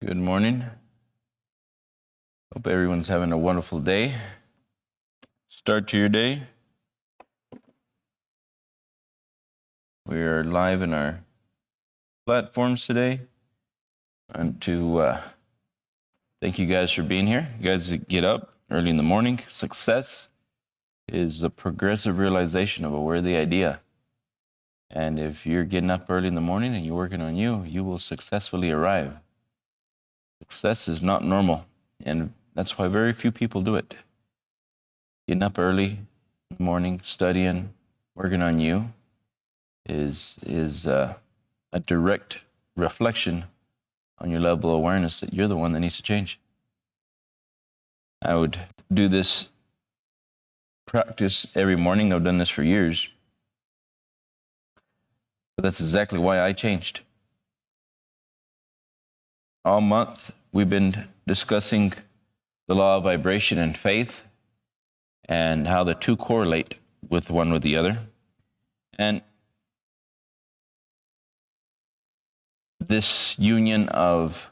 Good morning. Hope everyone's having a wonderful day. Start to your day. We are live in our platforms today. And to thank you guys for being here. You guys get up early in the morning. Success is a progressive realization of a worthy idea. And if you're getting up early in the morning and you're working on you, you will successfully arrive. Success is not normal, and that's why very few people do it. Getting up early in the morning, studying, working on you is a direct reflection on your level of awareness that you're the one that needs to change. I would do this practice every morning. I've done this for years. But that's exactly why I changed. All month, we've been discussing the law of vibration and faith and how the two correlate with one with the other. And this union of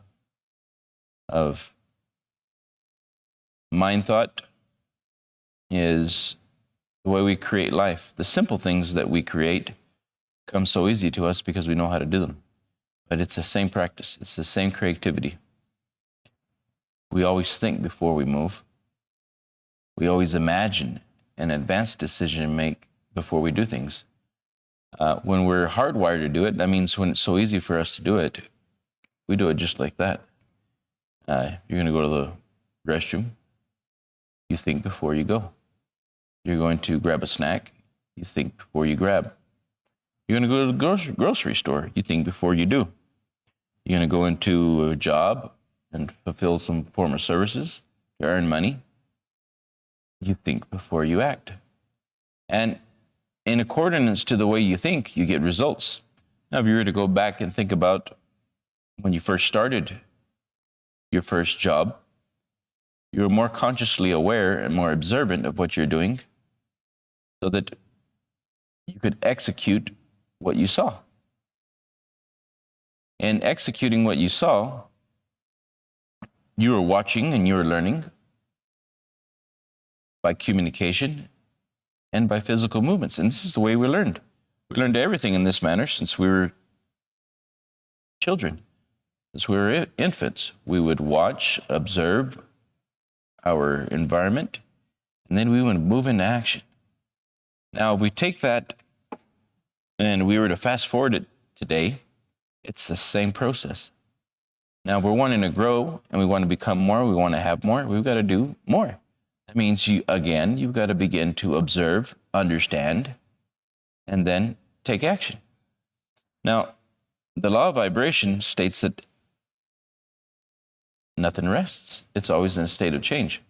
mind thought is the way we create life. The simple things that we create come so easy to us because we know how to do them. But it's the same practice. It's the same creativity. We always think before we move. We always imagine an advanced decision and make before we do things. When we're hardwired to do it, that means when it's so easy for us to do it, we do it just like that. You're going to go to the restroom. You think before you go. You're going to grab a snack. You think before you grab. You're going to go to the grocery store. You think before you do. You're going to go into a job and fulfill some form of services to earn money. You think before you act. And in accordance to the way you think, you get results. Now, if you were to go back and think about when you first started your first job, you were more consciously aware and more observant of what you're doing so that you could execute what you saw. In executing what you saw, you were watching and you were learning by communication and by physical movements. And this is the way we learned. We learned everything in this manner since we were children, since we were infants. We would watch, observe our environment, and then we would move into action. Now, if we take that and we were to fast forward it today, it's the same process. Now, if we're wanting to grow and we want to become more, we want to have more, we've got to do more. That means, you've got to begin to observe, understand, and then take action. Now, the law of vibration states that nothing rests. It's always in a state of change.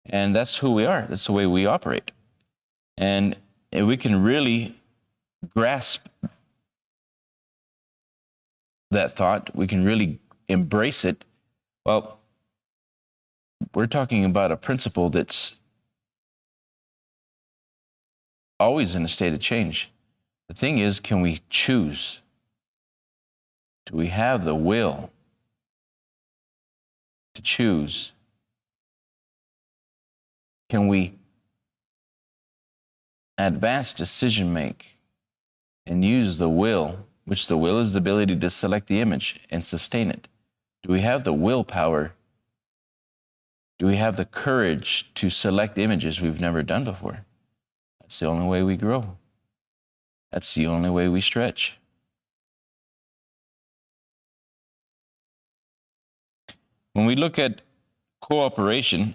And that's who we are. That's the way we operate. And if we can really grasp that thought, we can really embrace it, well, we're talking about a principle that's always in a state of change. The thing is, can we choose? Do we have the will to choose? Can we advance decision make and use the will, which the will is the ability to select the image and sustain it? Do we have the willpower? Do we have the courage to select images we've never done before? That's the only way we grow. That's the only way we stretch. When we look at cooperation,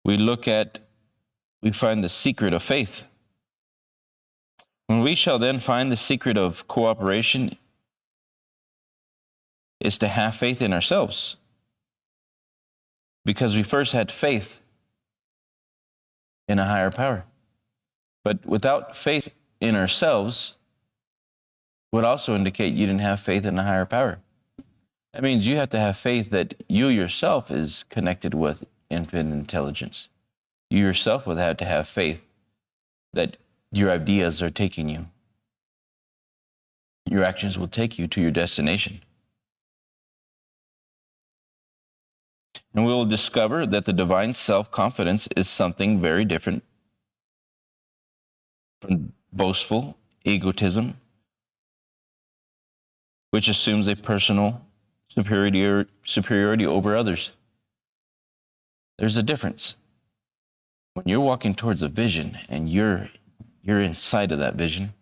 we find the secret of faith. When we shall then find the secret of cooperation is to have faith in ourselves. Because we first had faith in a higher power. But without faith in ourselves would also indicate you didn't have faith in a higher power. That means you have to have faith that you yourself is connected with infinite intelligence. You yourself would have to have faith that your ideas are taking you. Your actions will take you to your destination. And we will discover that the divine self-confidence is something very different from boastful egotism, which assumes a personal superiority over others. There's a difference. When you're walking towards a vision and you're inside of that vision,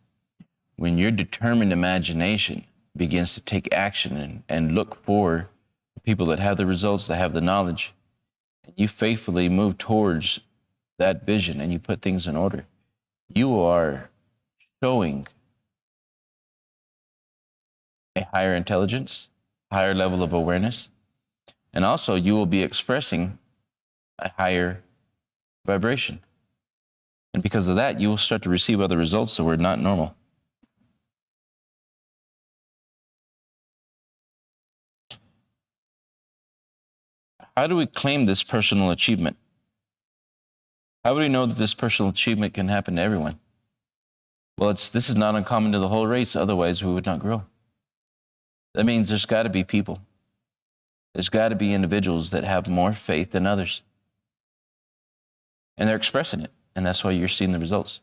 when your determined imagination begins to take action and look for people that have the results, that have the knowledge, and you faithfully move towards that vision and you put things in order, you are showing a higher intelligence, a higher level of awareness, and also you will be expressing a higher vibration. And because of that, you will start to receive other results that were not normal. How do we claim this personal achievement? How do we know that this personal achievement can happen to everyone? Well, this is not uncommon to the whole race, otherwise we would not grow. That means there's got to be people. There's got to be individuals that have more faith than others. And they're expressing it, and that's why you're seeing the results.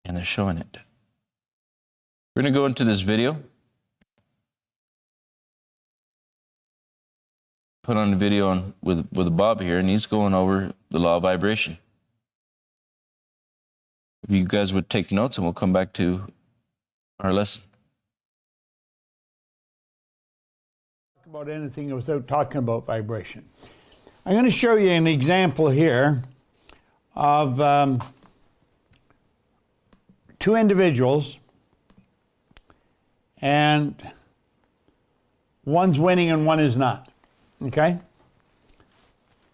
And they're showing it. We're going to go into this video. Put on the video with Bob here, and he's going over the law of vibration. If you guys would take notes, and we'll come back to our lesson. About anything without talking about vibration. I'm going to show you an example here of two individuals, and one's winning and one is not. Okay?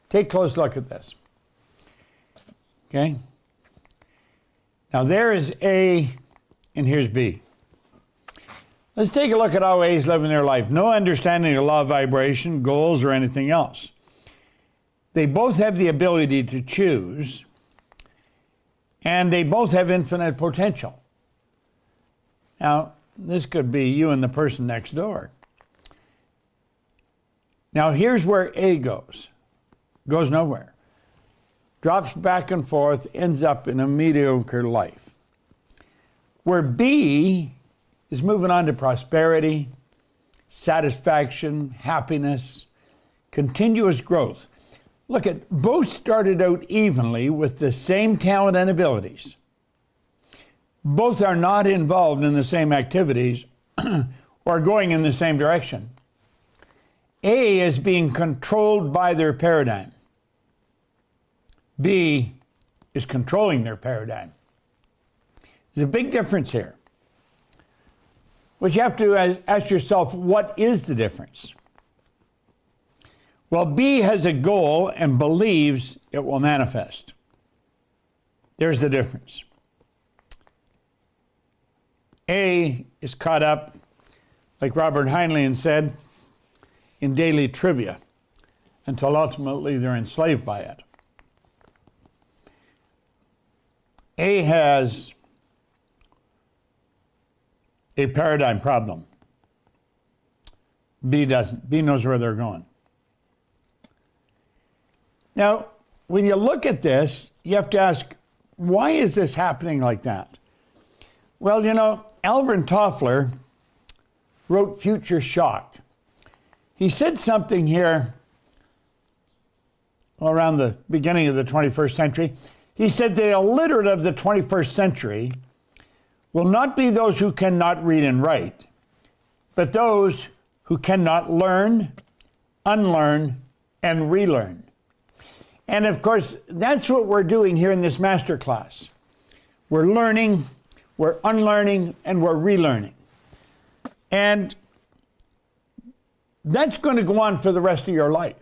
Take a close look at this. Okay? Now there is A and here's B. Let's take a look at how A's living their life. No understanding of law of vibration, goals, or anything else. They both have the ability to choose, and they both have infinite potential. Now, this could be you and the person next door. Now, here's where A goes. Goes nowhere. Drops back and forth, ends up in a mediocre life. Where B is moving on to prosperity, satisfaction, happiness, continuous growth. Look, at both started out evenly with the same talent and abilities. Both are not involved in the same activities or going in the same direction. A is being controlled by their paradigm. B is controlling their paradigm. There's a big difference here. But you have to ask yourself, what is the difference? Well, B has a goal and believes it will manifest. There's the difference. A is caught up, like Robert Heinlein said, in daily trivia, until ultimately they're enslaved by it. A has a paradigm problem. B doesn't. B knows where they're going. Now, when you look at this, you have to ask, why is this happening like that? Well, you know, Alvin Toffler wrote Future Shock. He said something here around the beginning of the 21st century. He said the illiterate of the 21st century will not be those who cannot read and write, but those who cannot learn, unlearn, and relearn. And of course, that's what we're doing here in this master class. We're learning, we're unlearning, and we're relearning. And that's going to go on for the rest of your life.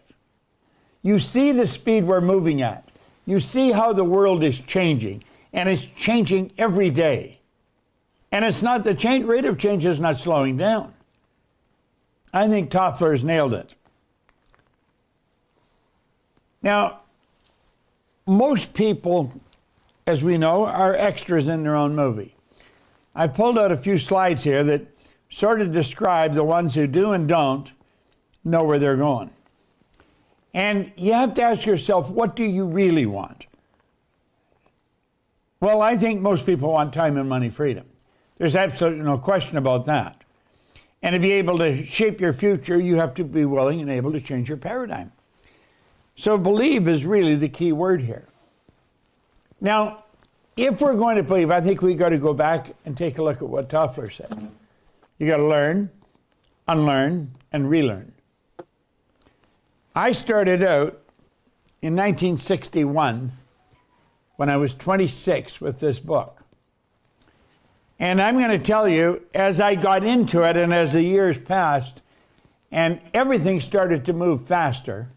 You see the speed we're moving at. You see how the world is changing, and it's changing every day. And it's not, the rate of change is not slowing down. I think Toffler has nailed it. Now, most people as we know, are extras in their own movie. I pulled out a few slides here that sort of describe the ones who do and don't know where they're going. And you have to ask yourself, what do you really want? Well, I think most people want time and money freedom. There's absolutely no question about that. And to be able to shape your future, you have to be willing and able to change your paradigm. So believe is really the key word here. Now, if we're going to believe, I think we've got to go back and take a look at what Toffler said. You got to learn, unlearn, and relearn. I started out in 1961 when I was 26 with this book. And I'm going to tell you, as I got into it and as the years passed and everything started to move faster,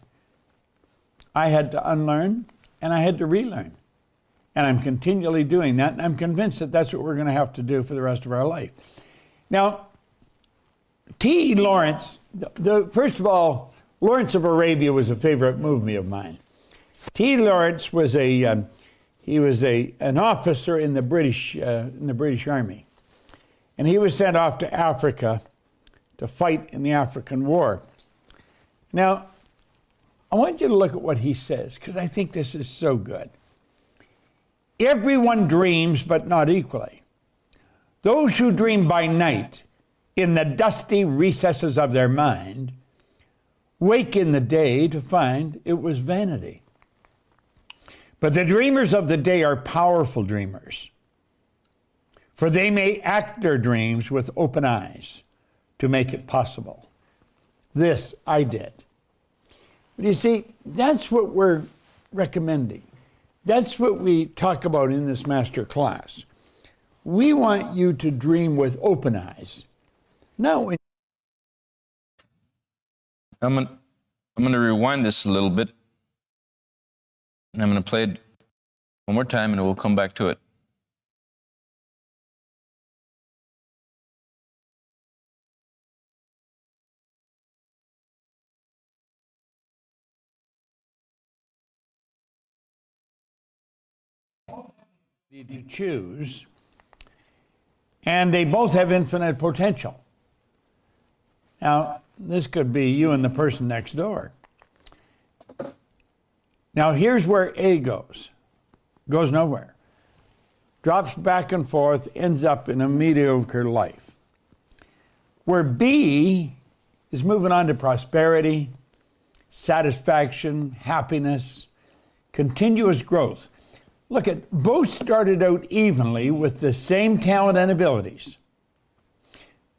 I had to unlearn and I had to relearn. And I'm continually doing that, and I'm convinced that that's what we're going to have to do for the rest of our life. Now, T.E. Lawrence, first of all, Lawrence of Arabia was a favorite movie of mine. T.E. Lawrence was an officer in the British Army, and he was sent off to Africa to fight in the African War. Now, I want you to look at what he says, because I think this is so good. Everyone dreams, but not equally. Those who dream by night in the dusty recesses of their mind wake in the day to find it was vanity. But the dreamers of the day are powerful dreamers, for they may act their dreams with open eyes to make it possible. This I did. But you see, that's what we're recommending. That's what we talk about in this master class. We want you to dream with open eyes. No. I'm going to rewind this a little bit. And I'm going to play it one more time and we'll come back to it. To choose, and they both have infinite potential. Now, this could be you and the person next door. Now, here's where A goes nowhere, drops back and forth, ends up in a mediocre life. Where B is moving on to prosperity, satisfaction, happiness, continuous growth. Look, both started out evenly with the same talent and abilities.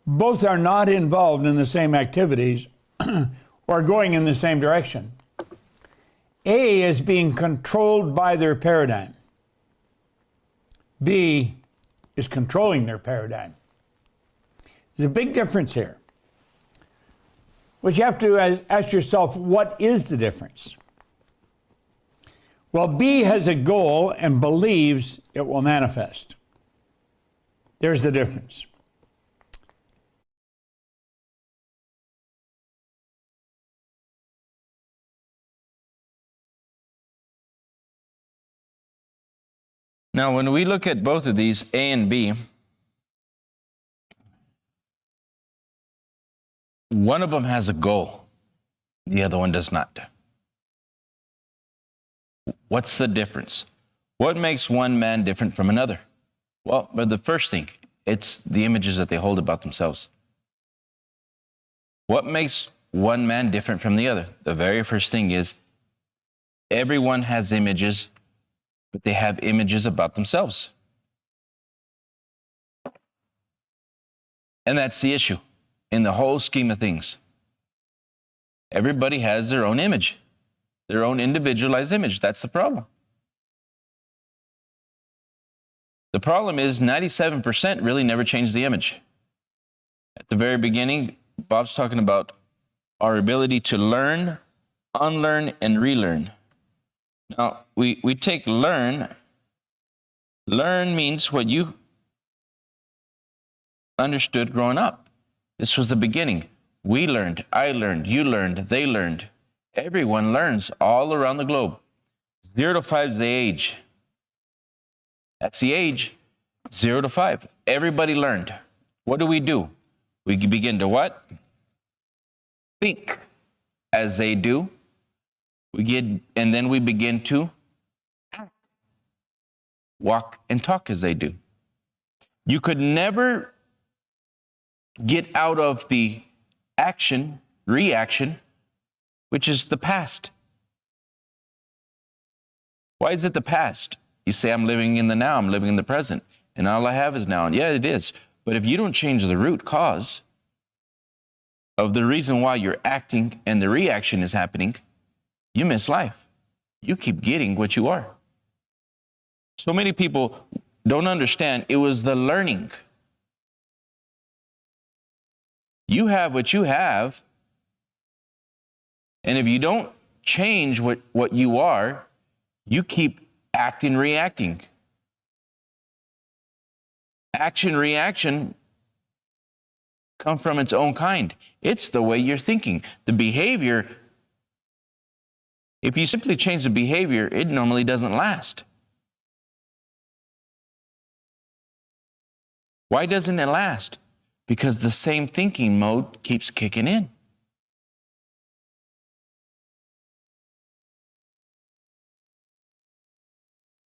Both are not involved in the same activities or going in the same direction. A is being controlled by their paradigm. B is controlling their paradigm. There's a big difference here. But you have to ask yourself, what is the difference? Well, B has a goal and believes it will manifest. There's the difference. Now, when we look at both of these, A and B, one of them has a goal, the other one does not. What's the difference? What makes one man different from another? Well, but the first thing, it's the images that they hold about themselves. What makes one man different from the other? The very first thing is everyone has images, but they have images about themselves. And that's the issue in the whole scheme of things. Everybody has their own image. Their own individualized image. That's the problem. The problem is 97% really never change the image. At the very beginning, Bob's talking about our ability to learn, unlearn, and relearn. Now, we take learn. Learn means what you understood growing up. This was the beginning. We learned, I learned, you learned, they learned. Everyone learns all around the globe. 0 to 5 is the age. That's the age, 0 to 5. Everybody learned. What do? We begin to what? Think as they do. And then we begin to walk and talk as they do. You could never get out of the reaction, which is the past. Why is it the past? You say, I'm living in the now, I'm living in the present, and all I have is now. And yeah, it is. But if you don't change the root cause of the reason why you're acting and the reaction is happening, you miss life. You keep getting what you are. So many people don't understand it was the learning. You have what you have, and if you don't change what you are, you keep acting, reacting. Action, reaction come from its own kind. It's the way you're thinking. The behavior, if you simply change the behavior, it normally doesn't last. Why doesn't it last? Because the same thinking mode keeps kicking in.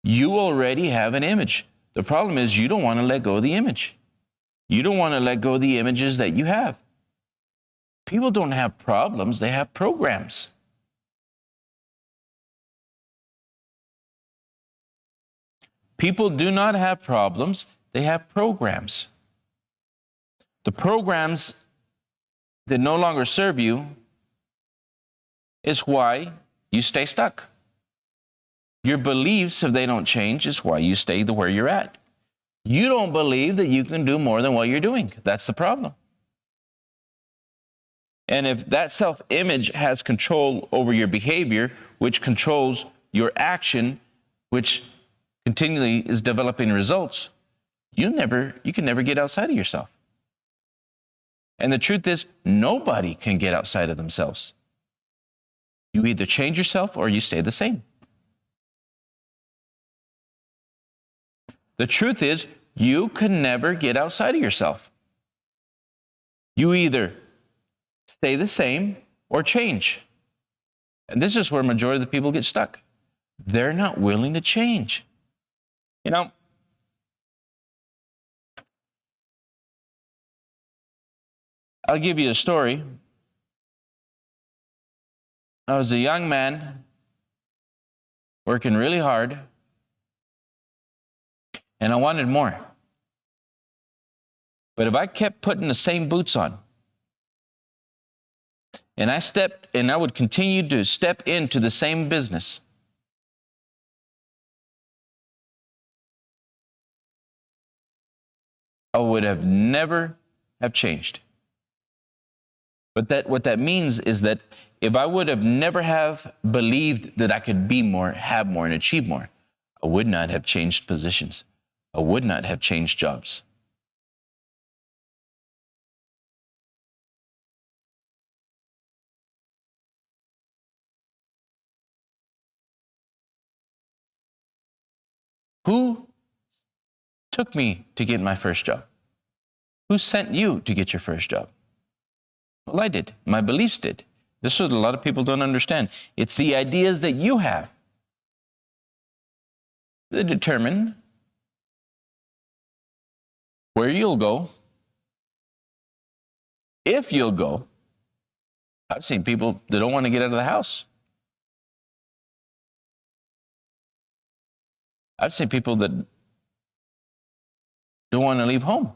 You already have an image. The problem is you don't want to let go of the image. You don't want to let go of the images that you have. People don't have problems, they have programs. People do not have problems, they have programs. The programs that no longer serve you is why you stay stuck. Your beliefs, if they don't change, is why you stay where you're at. You don't believe that you can do more than what you're doing. That's the problem. And if that self-image has control over your behavior, which controls your action, which continually is developing results, you can never get outside of yourself. And the truth is, nobody can get outside of themselves. You either change yourself or you stay the same. The truth is, you can never get outside of yourself. You either stay the same or change. And this is where majority of the people get stuck. They're not willing to change. You know, I'll give you a story. I was a young man working really hard, and I wanted more. But if I kept putting the same boots on, and I would continue to step into the same business, I would have never have changed. But what that means is that if I would have never have believed that I could be more, have more, and achieve more, I would not have changed positions. I would not have changed jobs. Who took me to get my first job? Who sent you to get your first job? Well, I did. My beliefs did. This is what a lot of people don't understand. It's the ideas that you have that determine where you'll go, if you'll go. I've seen people that don't want to get out of the house. I've seen people that don't want to leave home.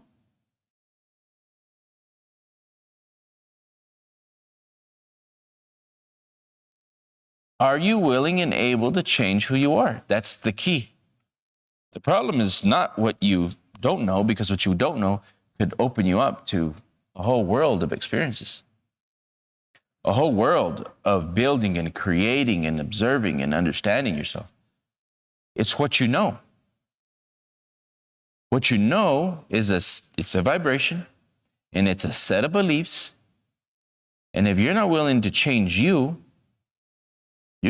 Are you willing and able to change who you are? That's the key. The problem is not what you don't know, because what you don't know could open you up to a whole world of experiences, a whole world of building and creating and observing and understanding yourself. It's what you know. What you know is it's a vibration, and it's a set of beliefs. And if you're not willing to change you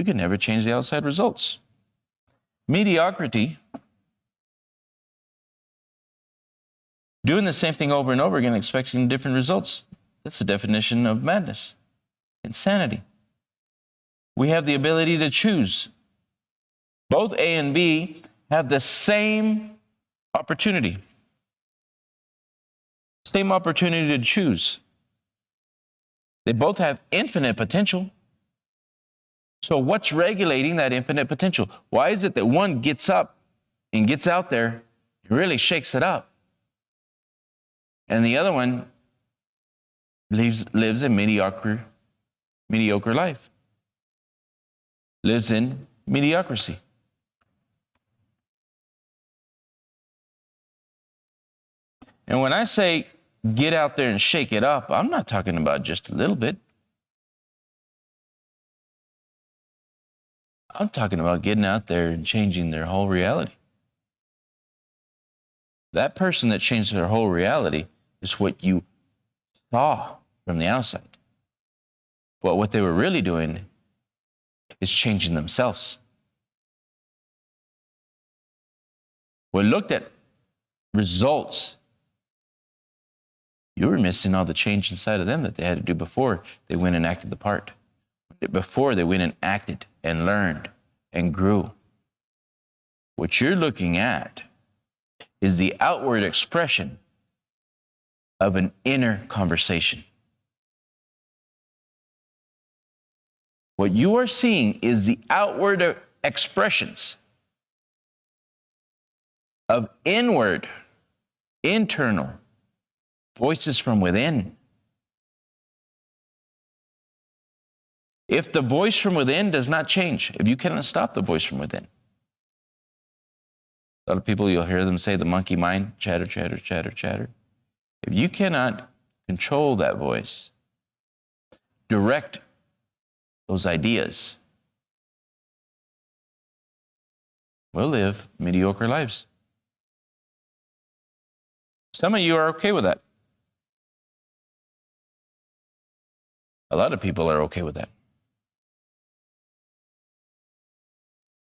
can never change the outside results. Mediocrity Doing the same thing over and over again, expecting different results. That's the definition of madness, insanity. We have the ability to choose. Both A and B have the same opportunity. Same opportunity to choose. They both have infinite potential. So what's regulating that infinite potential? Why is it that one gets up and gets out there and really shakes it up, and the other one lives a mediocre life, lives in mediocrity? And when I say get out there and shake it up, I'm not talking about just a little bit. I'm talking about getting out there and changing their whole reality. That person that changed their whole reality is what you saw from the outside. But what they were really doing is changing themselves. We looked at results. You were missing all the change inside of them that they had to do before they went and acted the part. Before they went and acted and learned and grew. What you're looking at is the outward expression of an inner conversation. What you are seeing is the outward expressions of inward, internal voices from within. If the voice from within does not change, if you cannot stop the voice from within. A lot of people, you'll hear them say the monkey mind, chatter, chatter, chatter, chatter. If you cannot control that voice, direct those ideas, we'll live mediocre lives. Some of you are okay with that. A lot of people are okay with that.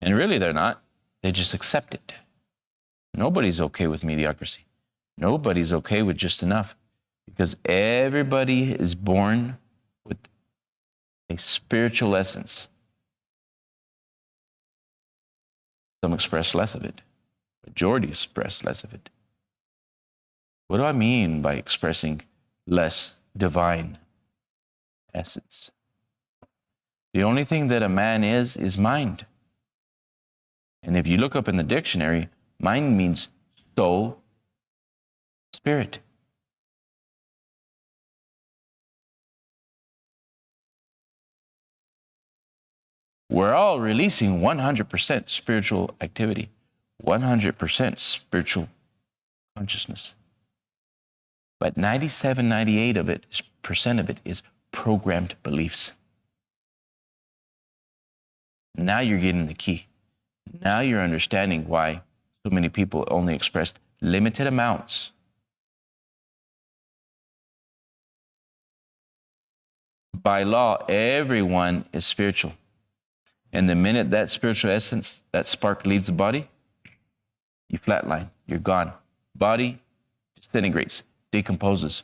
And really they're not. They just accept it. Nobody's okay with mediocrity. Nobody's okay with just enough, because everybody is born with a spiritual essence. Some express less of it. Majority express less of it. What do I mean by expressing less divine essence? The only thing that a man is mind. And if you look up in the dictionary, mind means soul, spirit. We're all releasing 100% spiritual activity, 100% spiritual consciousness. But 97, 98% of it is programmed beliefs. Now you're getting the key. Now you're understanding why so many people only expressed limited amounts. By law, everyone is spiritual. And the minute that spiritual essence, that spark leaves the body, you flatline, you're gone. Body disintegrates, decomposes.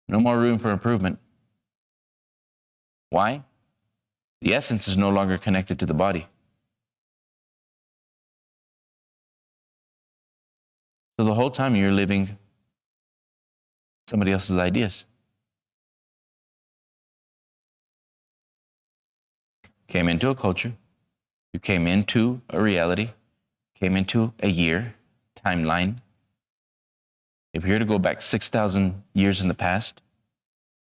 No more room for improvement. Why? The essence is no longer connected to the body. So the whole time you're living somebody else's ideas. Came into a culture, you came into a reality, came into a year, timeline. If you were to go back 6,000 years in the past,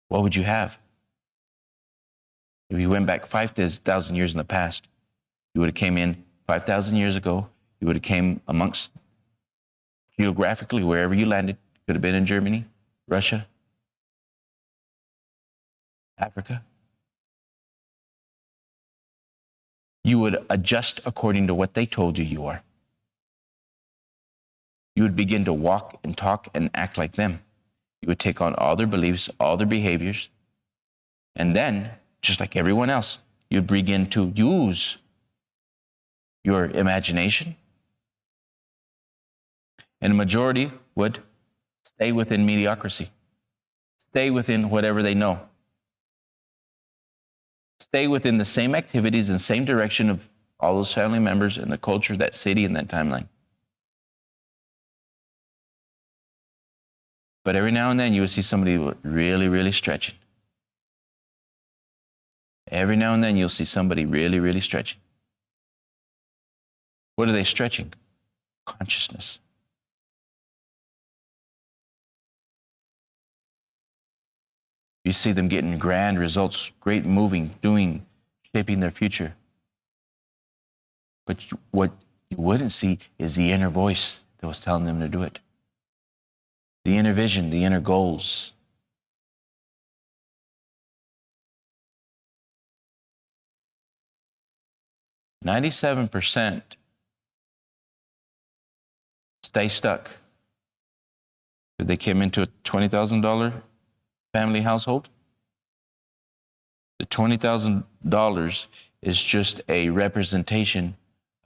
what would you have? If you went back 5,000 years in the past, you would have came in 5,000 years ago. You would have came amongst, geographically, wherever you landed. Could have been in Germany, Russia, Africa. You would adjust according to what they told you you are. You would begin to walk and talk and act like them. You would take on all their beliefs, all their behaviors. And then, just like everyone else, you'd begin to use your imagination And the majority would stay within mediocrity, stay within whatever they know, stay within the same activities and same direction of all those family members and the culture, that city, and that timeline. But every now and then you will see somebody really, really stretching. Every now and then you'll see somebody really, really stretching. What are they stretching? Consciousness. You see them getting grand results, great moving, doing, shaping their future. But what you wouldn't see is the inner voice that was telling them to do it. The inner vision, the inner goals. "97% stay stuck. Did they came into a $20,000 family household? The $20,000 is just a representation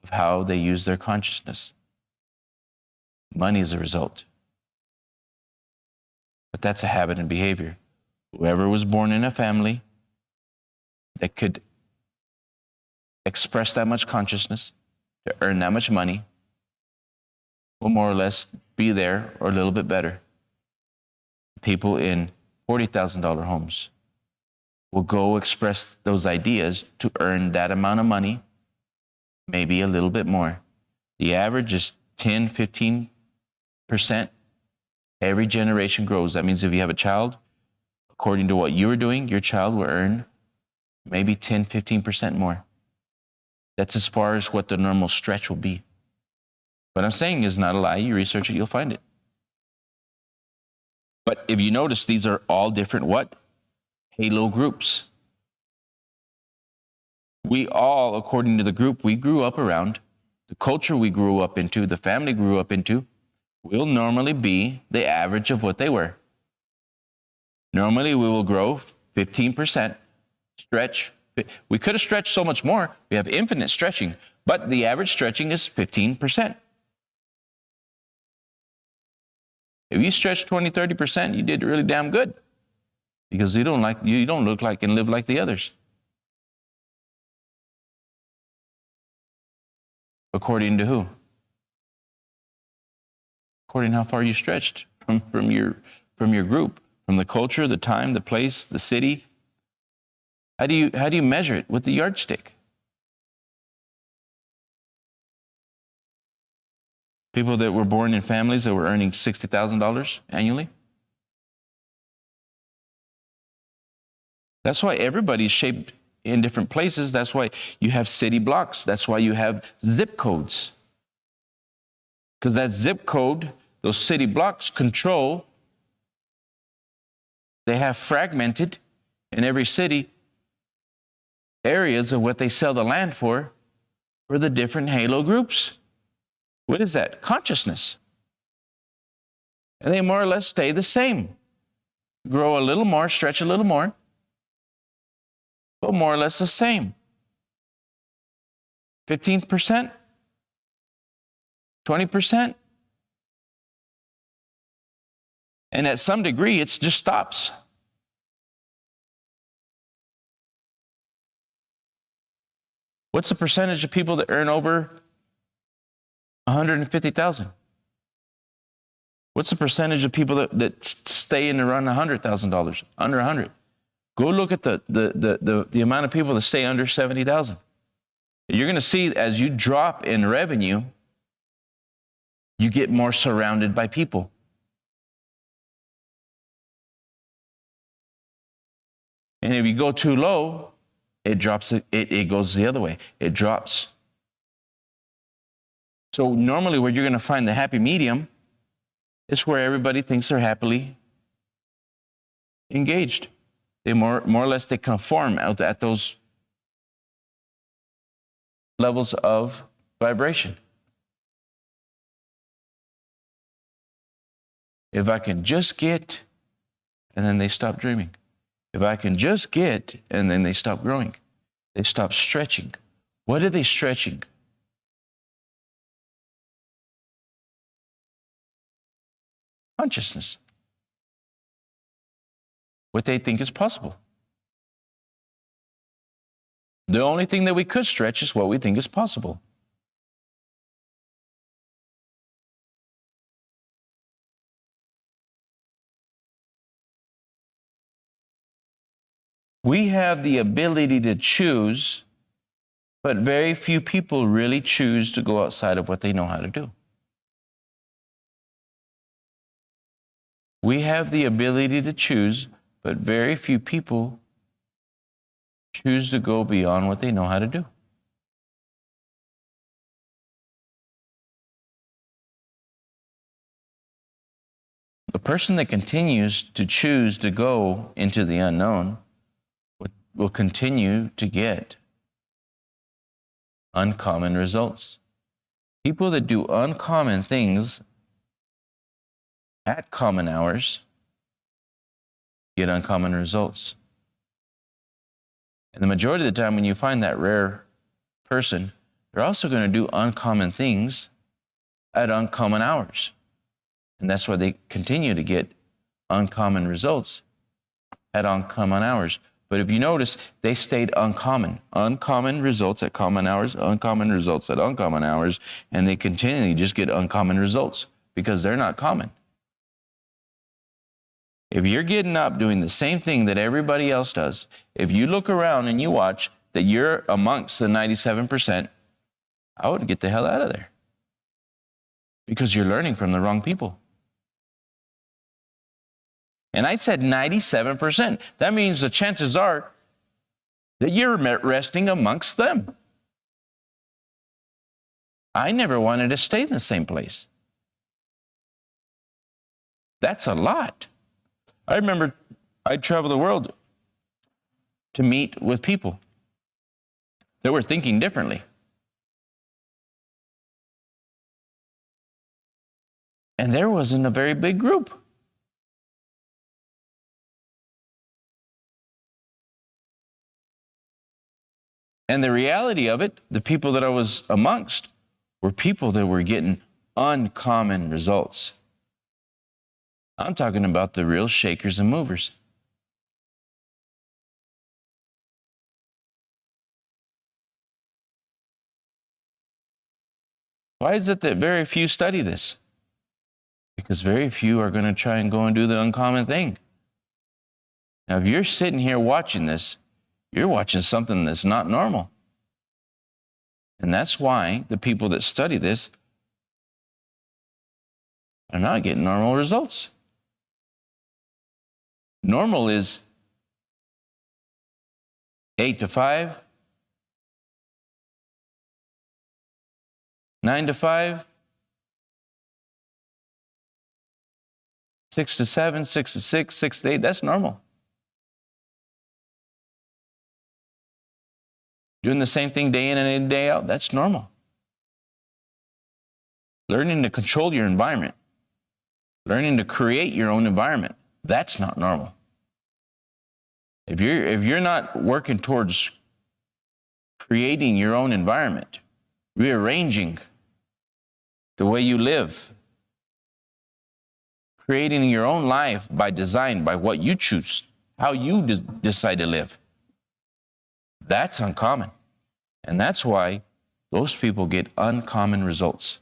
of how they use their consciousness. Money is a result. But that's a habit and behavior. Whoever was born in a family that could express that much consciousness to earn that much money will more or less be there or a little bit better. People in $40,000 homes will go express those ideas to earn that amount of money, maybe a little bit more. The average is 10, 15%. Every generation grows. That means if you have a child, according to what you are doing, your child will earn maybe 10, 15% more. That's as far as what the normal stretch will be. What I'm saying is not a lie. You research it, you'll find it. But if you notice, these are all different what? Halo groups. We all, according to the group we grew up around, the culture we grew up into, the family grew up into, will normally be the average of what they were. Normally, we will grow 15%, stretch. We could have stretched so much more. We have infinite stretching, but the average stretching is 15%. If you stretch 20, 30%, you did really damn good, because you don't look like and live like the others. According to who? According to how far you stretched from your group, from the culture, the time, the place, the city. How do you measure it? With the yardstick. People that were born in families that were earning $60,000 annually. That's why everybody's shaped in different places. That's why you have city blocks. That's why you have zip codes. Because that zip code, those city blocks control, they have fragmented in every city areas of what they sell the land for the different halo groups. What is that? Consciousness. And they more or less stay the same. Grow a little more, stretch a little more, but more or less the same. 15%, 20%. And at some degree, it just stops. What's the percentage of people that earn over $150,000? What's the percentage of people that stay in around $100,000, under 100? Go look at the amount of people that stay under 70,000. You're going to see as you drop in revenue, you get more surrounded by people. And if you go too low, it drops. It goes the other way. It drops. So normally where you're going to find the happy medium is where everybody thinks they're happily engaged. They more or less they conform out at those levels of vibration. If I can just get, and then they stop dreaming. If I can just get, and then they stop growing. They stop stretching. What are they stretching? consciousness. What they think is possible. The only thing that we could stretch is what we think is possible. We have the ability to choose, but very few people really choose to go outside of what they know how to do. We have the ability to choose, but very few people choose to go beyond what they know how to do. The person that continues to choose to go into the unknown will continue to get uncommon results. People that do uncommon things at common hours get uncommon results. And the majority of the time when you find that rare person, they're also going to do uncommon things at uncommon hours. And that's why they continue to get uncommon results at uncommon hours. But if you notice, they stayed uncommon. Uncommon results at common hours, uncommon results at uncommon hours, and they continually just get uncommon results because they're not common. If you're getting up doing the same thing that everybody else does, if you look around and you watch that you're amongst the 97%, I would get the hell out of there because you're learning from the wrong people. And I said 97%. That means the chances are that you're resting amongst them. I never wanted to stay in the same place. That's a lot. I remember I'd travel the world to meet with people that were thinking differently. And there wasn't a very big group. And the reality of it, the people that I was amongst were people that were getting uncommon results. I'm talking about the real shakers and movers. Why is it that very few study this? Because very few are going to try and go and do the uncommon thing. Now, if you're sitting here watching this, you're watching something that's not normal. And that's why the people that study this are not getting normal results. Normal is 8 to 5, 9 to 5, 6 to 7, 6 to 6, 6 to 8. That's normal. Doing the same thing day in and day out, that's normal. Learning to control your environment, learning to create your own environment, that's not normal. If you're not working towards creating your own environment, rearranging the way you live, creating your own life by design, by what you choose, how you decide to live, that's uncommon. And that's why those people get uncommon results.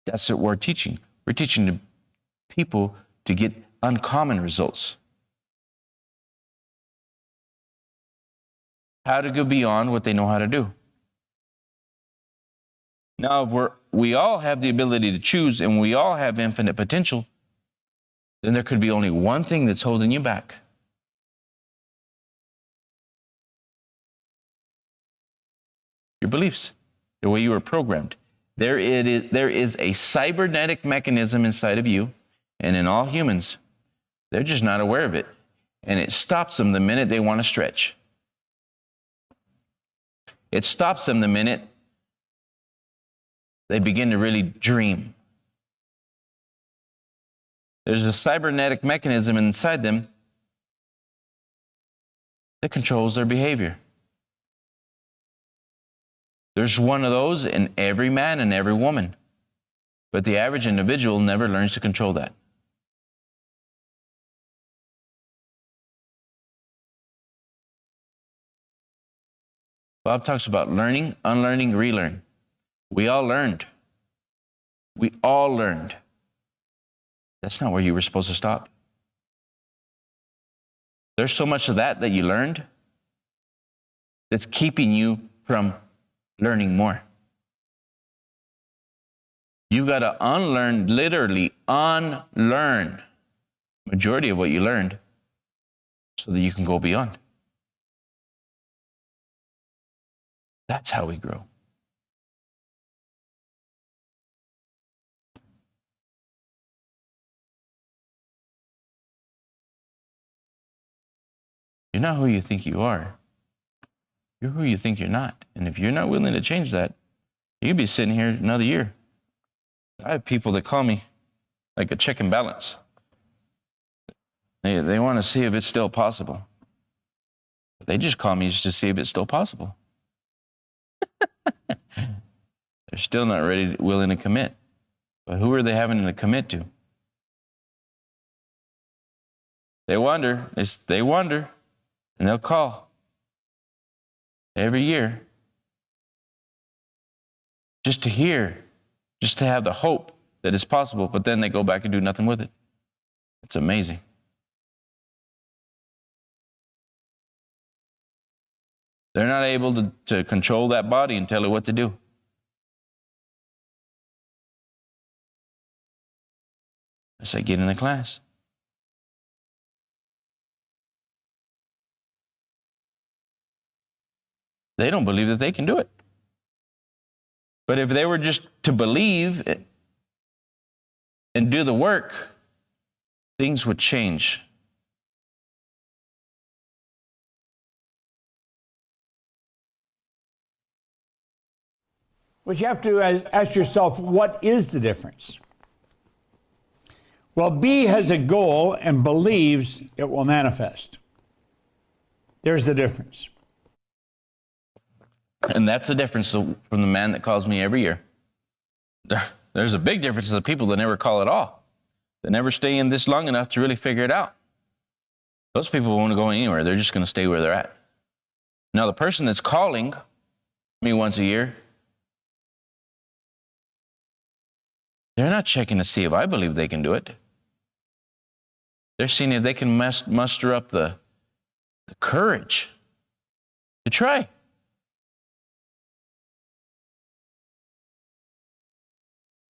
That's what we're teaching. We're teaching the people to get uncommon results. How to go beyond what they know how to do. Now, if we all have the ability to choose and we all have infinite potential, then there could be only one thing that's holding you back. Your beliefs, the way you were programmed. There is a cybernetic mechanism inside of you and in all humans. They're just not aware of it. And it stops them the minute they want to stretch. It stops them the minute they begin to really dream. There's a cybernetic mechanism inside them that controls their behavior. There's one of those in every man and every woman. But the average individual never learns to control that. Bob talks about learning, unlearning, relearn. We all learned. We all learned. That's not where you were supposed to stop. There's so much of that you learned that's keeping you from learning more. You've got to unlearn, literally unlearn majority of what you learned so that you can go beyond. That's how we grow. You're not who you think you are. You're who you think you're not. And if you're not willing to change that, you could be sitting here another year. I have people that call me like a check and balance. They want to see if it's still possible. They just call me just to see if it's still possible. They're still not ready, willing to commit. But who are they having to commit to? They wonder, and they'll call every year just to hear, just to have the hope that it's possible, but then they go back and do nothing with it. It's amazing. They're not able to control that body and tell it what to do. I say, get in the class. They don't believe that they can do it. But if they were just to believe and do the work, things would change. But you have to ask yourself, what is the difference? Well, B has a goal and believes it will manifest. There's the difference. And that's the difference from the man that calls me every year. There's a big difference to the people that never call at all. That never stay in this long enough to really figure it out. Those people won't go anywhere. They're just going to stay where they're at. Now, the person that's calling me once a year, they're not checking to see if I believe they can do it. They're seeing if they can muster up the courage to try.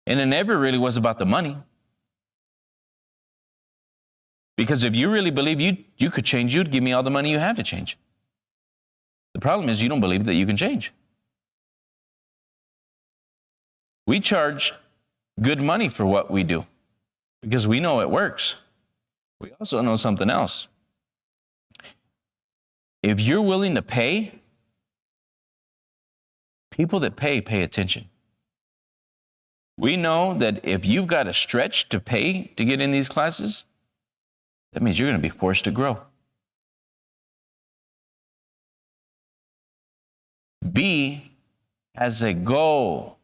And it never really was about the money. Because if you really believe you could change, you'd give me all the money you have to change. The problem is you don't believe that you can change. We charge good money for what we do because we know it works. We also know something else. If you're willing to pay, people that pay attention. We know that if you've got to stretch to pay to get in these classes, that means you're going to be forced to grow. B has a goal.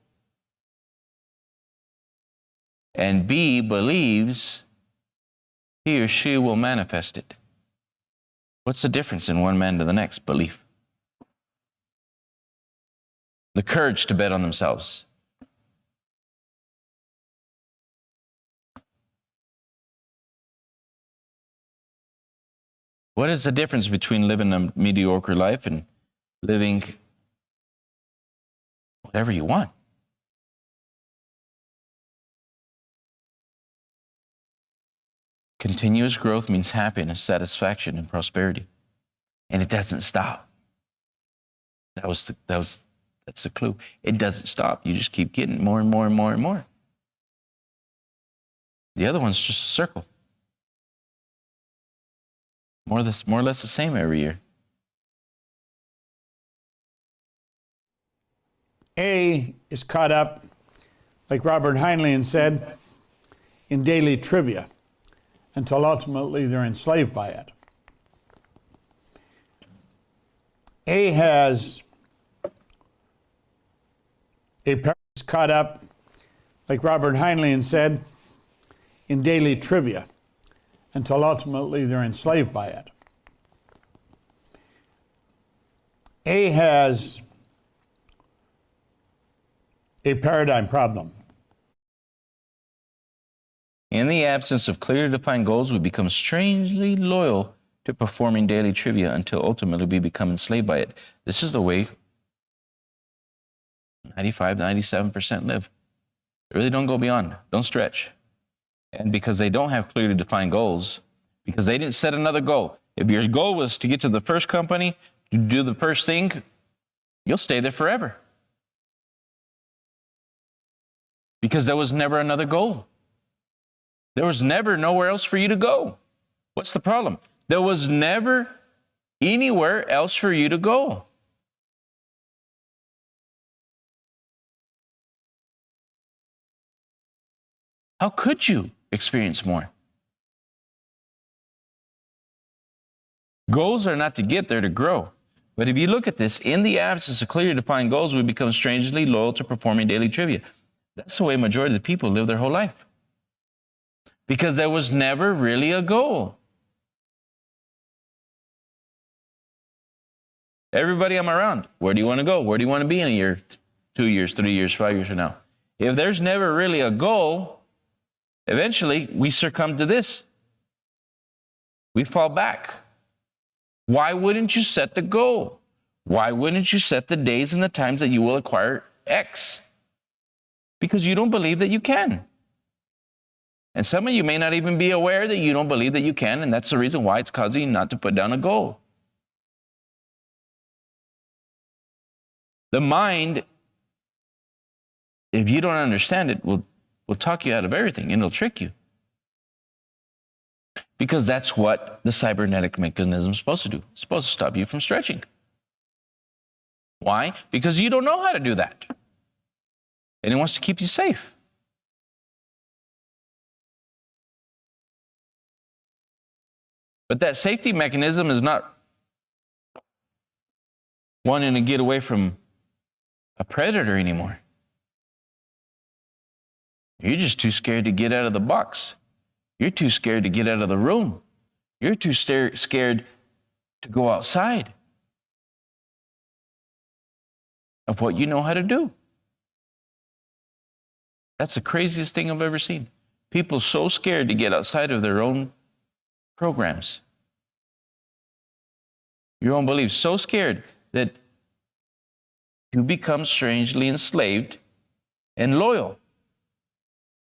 And B believes he or she will manifest it. What's the difference in one man to the next? Belief. The courage to bet on themselves. What is the difference between living a mediocre life and living whatever you want? Continuous growth means happiness, satisfaction, and prosperity. And it doesn't stop. That's the clue. It doesn't stop. You just keep getting more and more and more and more. The other one's just a circle. More or less the same every year. A is caught up, like Robert Heinlein said, in daily trivia until ultimately they're enslaved by it. A has a parent is caught up like Robert Heinlein said, in daily trivia, until ultimately they're enslaved by it. A has a paradigm problem. In the absence of clearly defined goals, we become strangely loyal to performing daily trivia until ultimately we become enslaved by it. This is the way 95, 97% live. They really don't go beyond, don't stretch. And because they don't have clearly defined goals, because they didn't set another goal. If your goal was to get to the first company, to do the first thing, you'll stay there forever. Because there was never another goal. There was never nowhere else for you to go. What's the problem? There was never anywhere else for you to go. How could you experience more? Goals are not to get there, to grow. But if you look at this, in the absence of clearly defined goals, we become strangely loyal to performing daily trivia. That's the way a majority of the people live their whole life. Because there was never really a goal. Everybody I'm around, where do you want to go? Where do you want to be in a year, 2 years, 3 years, 5 years from now? If there's never really a goal, eventually we succumb to this. We fall back. Why wouldn't you set the goal? Why wouldn't you set the days and the times that you will acquire X? Because you don't believe that you can. And some of you may not even be aware that you don't believe that you can, and that's the reason why it's causing you not to put down a goal. The mind, if you don't understand it, will talk you out of everything, and it'll trick you. Because that's what the cybernetic mechanism is supposed to do. It's supposed to stop you from stretching. Why? Because you don't know how to do that. And it wants to keep you safe. But that safety mechanism is not wanting to get away from a predator anymore. You're just too scared to get out of the box. You're too scared to get out of the room. You're too scared to go outside of what you know how to do. That's the craziest thing I've ever seen. People so scared to get outside of their own programs, your own beliefs, so scared that you become strangely enslaved and loyal.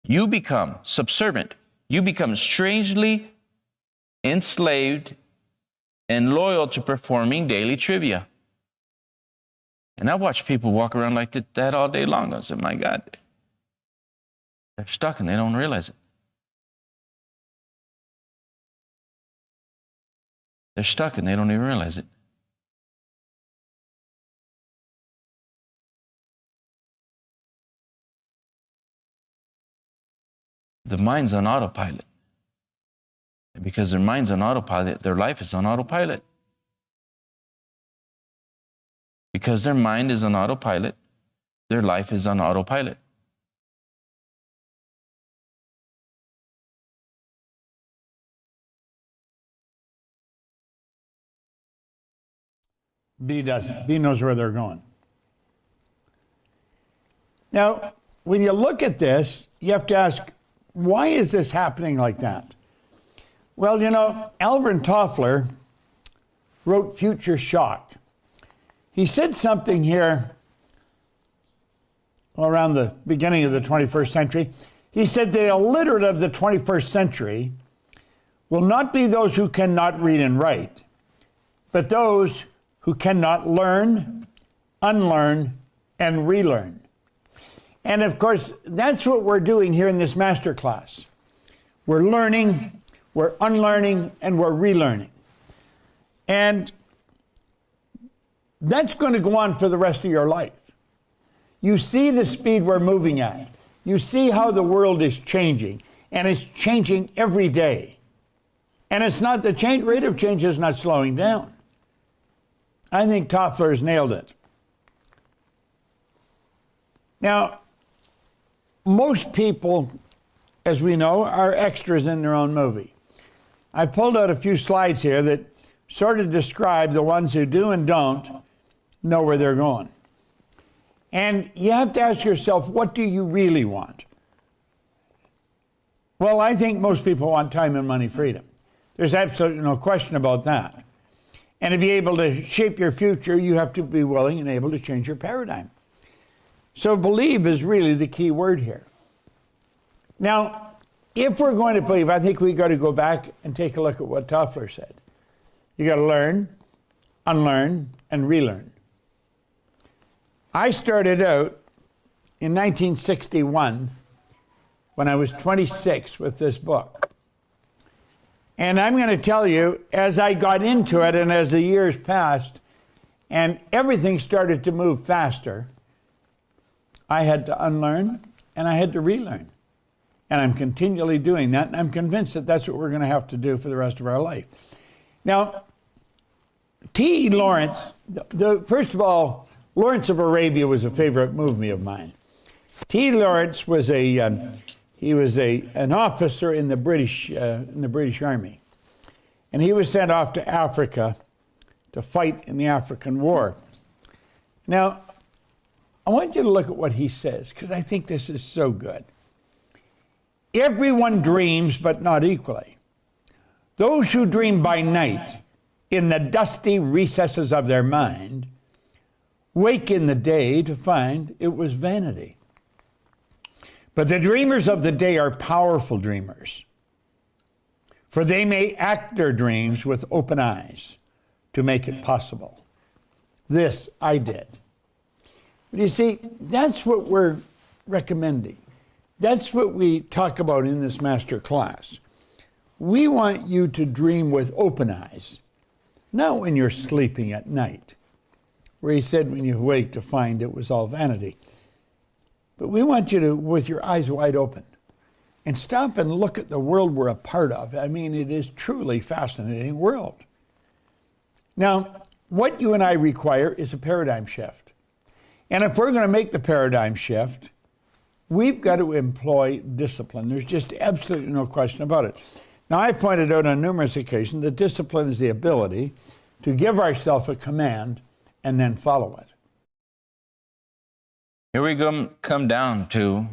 You become subservient. You become strangely enslaved and loyal to performing daily trivia. And I watch people walk around like that all day long. I said, my God, they're stuck and they don't realize it. They're stuck and they don't even realize it. The mind's on autopilot. And because their mind's on autopilot, their life is on autopilot. Because their mind is on autopilot, their life is on autopilot. B doesn't. B knows where they're going. Now, when you look at this, you have to ask, why is this happening like that? Well, you know, Alvin Toffler wrote Future Shock. He said something here around the beginning of the 21st century. He said the illiterate of the 21st century will not be those who cannot read and write, but those who cannot learn, unlearn, and relearn. And of course, that's what we're doing here in this master class. We're learning, we're unlearning, and we're relearning. And that's going to go on for the rest of your life. You see the speed we're moving at. You see how the world is changing, and it's changing every day. And it's not, the rate of change is not slowing down. I think Toffler has nailed it. Now, most people, as we know, are extras in their own movie. I pulled out a few slides here that sort of describe the ones who do and don't know where they're going. And you have to ask yourself, what do you really want? Well, I think most people want time and money freedom. There's absolutely no question about that. And to be able to shape your future, you have to be willing and able to change your paradigm. So believe is really the key word here. Now, if we're going to believe, I think we've got to go back and take a look at what Toffler said. You got to learn, unlearn, and relearn. I started out in 1961 when I was 26 with this book. And I'm going to tell you, as I got into it and as the years passed and everything started to move faster, I had to unlearn and I had to relearn. And I'm continually doing that, and I'm convinced that that's what we're going to have to do for the rest of our life. Now, T.E. Lawrence, first of all, Lawrence of Arabia was a favorite movie of mine. T.E. Lawrence was an officer in the British Army, and he was sent off to Africa to fight in the African War. Now, I want you to look at what he says, because I think this is so good. Everyone dreams, but not equally. Those who dream by night in the dusty recesses of their mind wake in the day to find it was vanity. But the dreamers of the day are powerful dreamers, for they may act their dreams with open eyes to make it possible. This I did. But you see, that's what we're recommending. That's what we talk about in this master class. We want you to dream with open eyes, not when you're sleeping at night, where he said when you wake to find it was all vanity. But we want you to, with your eyes wide open, and stop and look at the world we're a part of. I mean, it is truly a fascinating world. Now, what you and I require is a paradigm shift. And if we're going to make the paradigm shift, we've got to employ discipline. There's just absolutely no question about it. Now, I've pointed out on numerous occasions that discipline is the ability to give ourselves a command and then follow it. Here we come down to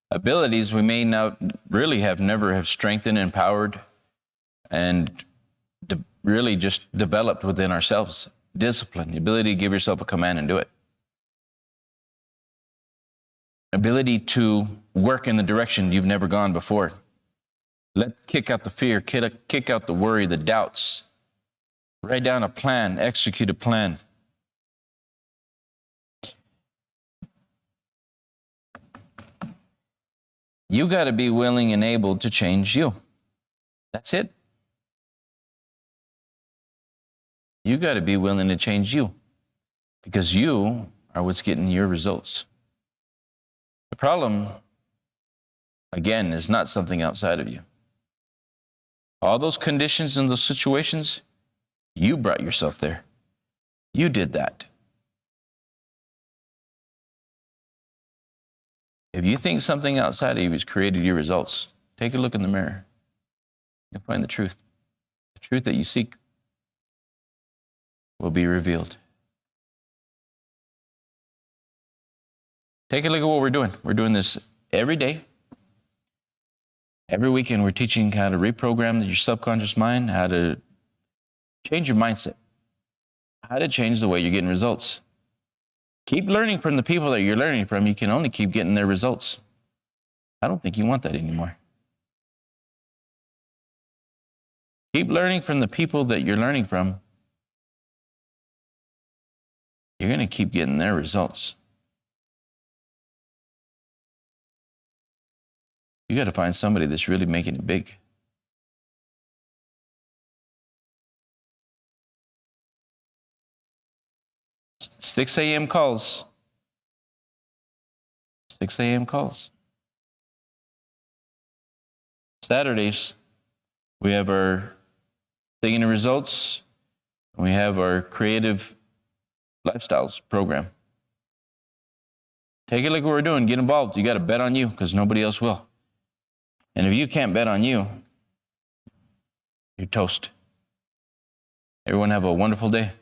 abilities we may not really never have strengthened, empowered, and really just developed within ourselves. Discipline, the ability to give yourself a command and do it. Ability to work in the direction you've never gone before. Kick out the fear, kick out the worry, the doubts. Write down a plan, execute a plan. You got to be willing and able to change you. That's it. You got to be willing to change you, because you are what's getting your results. The problem, again, is not something outside of you. All those conditions and those situations, you brought yourself there. You did that. If you think something outside of you has created your results, take a look in the mirror. You'll find the truth. The truth that you seek will be revealed. Take a look at what we're doing. We're doing this every day. Every weekend we're teaching how to reprogram your subconscious mind, how to change your mindset, how to change the way you're getting results. Keep learning from the people that you're learning from. You can only keep getting their results. I don't think you want that anymore. Keep learning from the people that you're learning from. You're going to keep getting their results. You got to find somebody that's really making it big. Six a.m. calls. 6 a.m. calls. Saturdays, we have our Thinking the Results, and we have our Creative Lifestyles program. Take it like what we're doing. Get involved. You got to bet on you because nobody else will. And if you can't bet on you, you're toast. Everyone have a wonderful day.